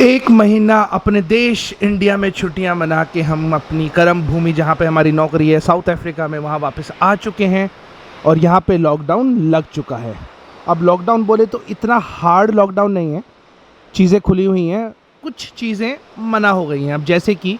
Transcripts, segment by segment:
एक महीना अपने देश इंडिया में छुट्टियां मना के हम अपनी कर्म भूमि जहां पे हमारी नौकरी है साउथ अफ्रीका में वहां वापस आ चुके हैं और यहां पे लॉकडाउन लग चुका है। अब लॉकडाउन बोले तो इतना हार्ड लॉकडाउन नहीं है, चीज़ें खुली हुई हैं, कुछ चीज़ें मना हो गई हैं। अब जैसे कि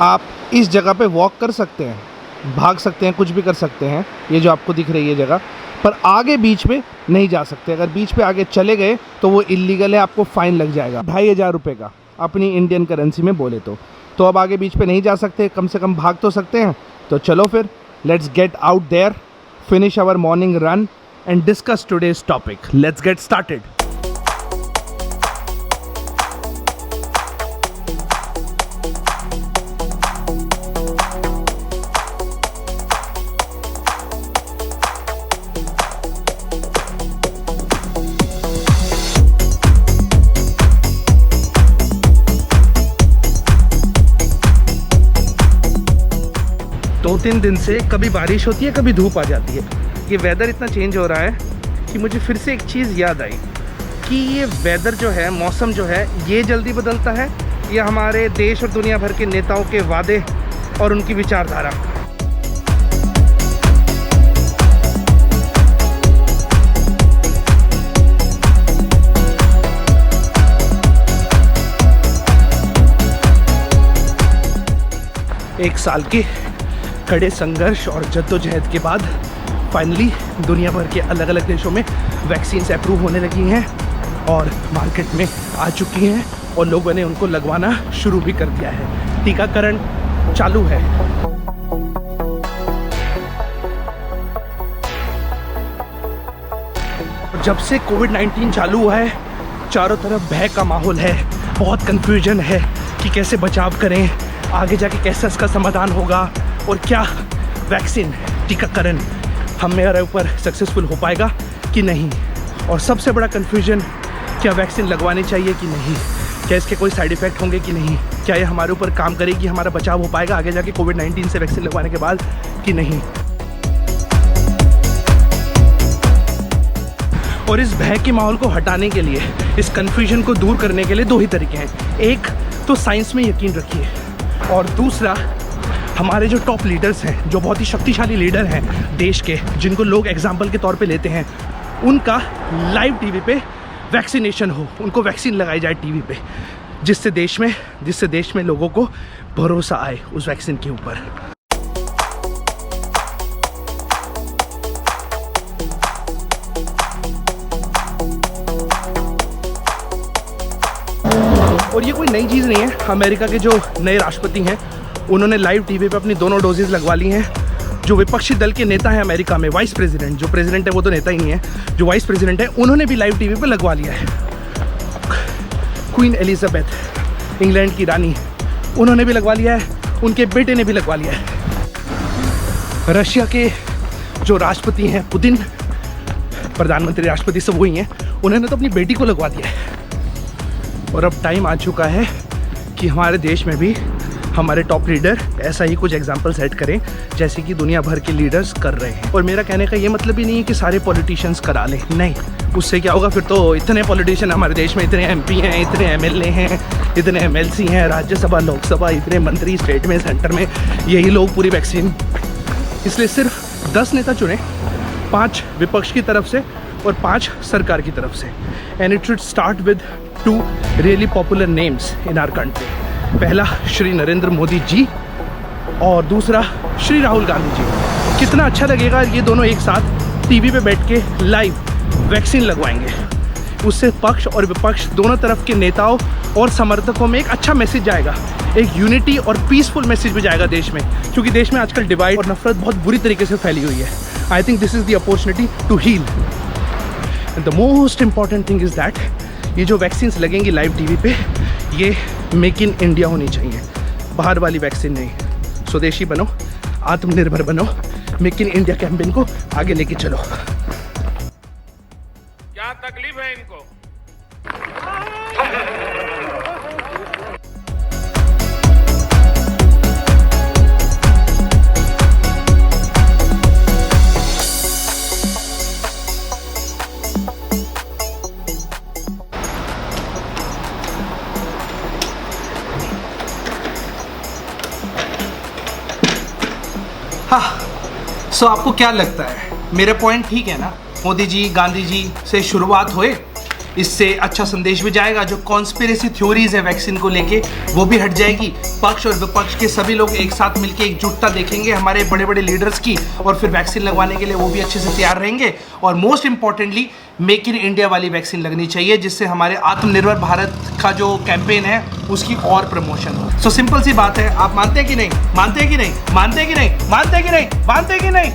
आप इस जगह पे वॉक कर सकते हैं, भाग सकते हैं, कुछ भी कर सकते हैं, ये जो आपको दिख रही है जगह, पर आगे बीच में नहीं जा सकते। अगर बीच पे आगे चले गए तो वो इलीगल है, आपको फ़ाइन लग जाएगा 2500 रुपये का अपनी इंडियन करेंसी में बोले तो अब आगे बीच पे नहीं जा सकते, कम से कम भाग तो सकते हैं। तो चलो फिर let's get out there, finish our morning run and discuss today's topic. Let's get started. दो तीन दिन से कभी बारिश होती है, कभी धूप आ जाती है। ये वेदर इतना चेंज हो रहा है कि मुझे फिर से एक चीज़ याद आई कि ये वेदर जो है, मौसम जो है, ये जल्दी बदलता है या हमारे देश और दुनिया भर के नेताओं के वादे और उनकी विचारधारा। एक साल की कड़े संघर्ष और जद्दोजहद के बाद फाइनली दुनिया भर के अलग अलग देशों में वैक्सीन्स अप्रूव होने लगी हैं और मार्केट में आ चुकी हैं और लोगों ने उनको लगवाना शुरू भी कर दिया है। टीकाकरण चालू है। जब से कोविड-19 चालू हुआ है, चारों तरफ भय का माहौल है, बहुत कन्फ्यूजन है कि कैसे बचाव करें, आगे जाके कैसे इसका समाधान होगा और क्या वैक्सीन, टीकाकरण हमारे ऊपर सक्सेसफुल हो पाएगा कि नहीं। और सबसे बड़ा कन्फ्यूजन, क्या वैक्सीन लगवानी चाहिए कि नहीं, क्या इसके कोई साइड इफ़ेक्ट होंगे कि नहीं, क्या ये हमारे ऊपर काम करेगी, हमारा बचाव हो पाएगा आगे जाके कोविड-19 से वैक्सीन लगवाने के बाद कि नहीं। और इस भय के माहौल को हटाने के लिए, इस कन्फ्यूजन को दूर करने के लिए दो ही तरीके हैं। एक तो साइंस में यकीन रखिए और दूसरा हमारे जो टॉप लीडर्स हैं, जो बहुत ही शक्तिशाली लीडर हैं देश के, जिनको लोग एग्जाम्पल के तौर पे लेते हैं, उनका लाइव टीवी पे वैक्सीनेशन हो, उनको वैक्सीन लगाई जाए टीवी पे, जिससे देश में लोगों को भरोसा आए उस वैक्सीन के ऊपर। और ये कोई नई चीज़ नहीं है। अमेरिका के जो नए राष्ट्रपति हैं, उन्होंने लाइव टीवी पे अपनी दोनों डोजेज़ लगवा ली हैं। जो विपक्षी दल के नेता हैं अमेरिका में, वाइस प्रेसिडेंट, जो प्रेसिडेंट है वो तो नेता ही नहीं है, जो वाइस प्रेसिडेंट है, उन्होंने भी लाइव टीवी पे लगवा लिया है। क्वीन एलिजाबेथ, इंग्लैंड की रानी, उन्होंने भी लगवा लिया है, उनके बेटे ने भी लगवा लिया है। रशिया के जो राष्ट्रपति हैं, पुतिन, प्रधानमंत्री राष्ट्रपति सब वही हैं, उन्होंने तो अपनी बेटी को लगवा दिया है। और अब टाइम आ चुका है कि हमारे देश में भी हमारे टॉप लीडर ऐसा ही कुछ एग्जाम्पल सेट करें जैसे कि दुनिया भर के लीडर्स कर रहे हैं। और मेरा कहने का ये मतलब ही नहीं है कि सारे पॉलिटिशियंस करा लें, नहीं। उससे क्या होगा, फिर तो इतने पॉलिटिशियन हमारे देश में, इतने एमपी हैं, इतने एमएलए हैं, इतने एमएलसी हैं, राज्यसभा, लोकसभा, इतने मंत्री स्टेट में, सेंटर में, यही लोग पूरी वैक्सीन। इसलिए सिर्फ 10 नेता चुने, 5 विपक्ष की तरफ से और 5 सरकार की तरफ से। And it should start with 2 really popular names in our country. पहला श्री नरेंद्र मोदी जी और दूसरा श्री राहुल गांधी जी। कितना अच्छा लगेगा ये दोनों एक साथ टीवी पे बैठ के लाइव वैक्सीन लगवाएंगे। उससे पक्ष और विपक्ष दोनों तरफ के नेताओं और समर्थकों में एक अच्छा मैसेज जाएगा, एक यूनिटी और पीसफुल मैसेज भी जाएगा देश में, क्योंकि देश में आजकल डिवाइड और नफरत बहुत बुरी तरीके से फैली हुई है। I think this is the opportunity to heal. And the most important thing is that ये जो वैक्सीन्स लगेंगी लाइव टीवी पे, ये मेक इन इंडिया होनी चाहिए, बाहर वाली वैक्सीन नहीं। स्वदेशी बनो, आत्मनिर्भर बनो, मेक इन इंडिया कैंपेन को आगे लेके चलो। क्या तकलीफ है इनको? हाँ, सो आपको क्या लगता है, मेरे पॉइंट ठीक है ना? मोदी जी, गांधी जी से शुरुआत होए, इससे अच्छा संदेश भी जाएगा। जो कॉन्स्पिरेसी थ्योरीज है वैक्सीन को लेके वो भी हट जाएगी। पक्ष और विपक्ष के सभी लोग एक साथ मिलकर एकजुटता देखेंगे हमारे बड़े बड़े लीडर्स की, और फिर वैक्सीन लगवाने के लिए वो भी अच्छे से तैयार रहेंगे। और most importantly make in India वाली वैक्सीन लगनी चाहिए, जिससे हमारे आत्मनिर्भर भारत का जो कैंपेन है उसकी और प्रमोशन हो। सो सिंपल सी बात है, आप मानते हैं कि नहीं? मानते हैं कि नहीं? मानते हैं कि नहीं? मानते हैं कि नहीं? मानते हैं कि नहीं?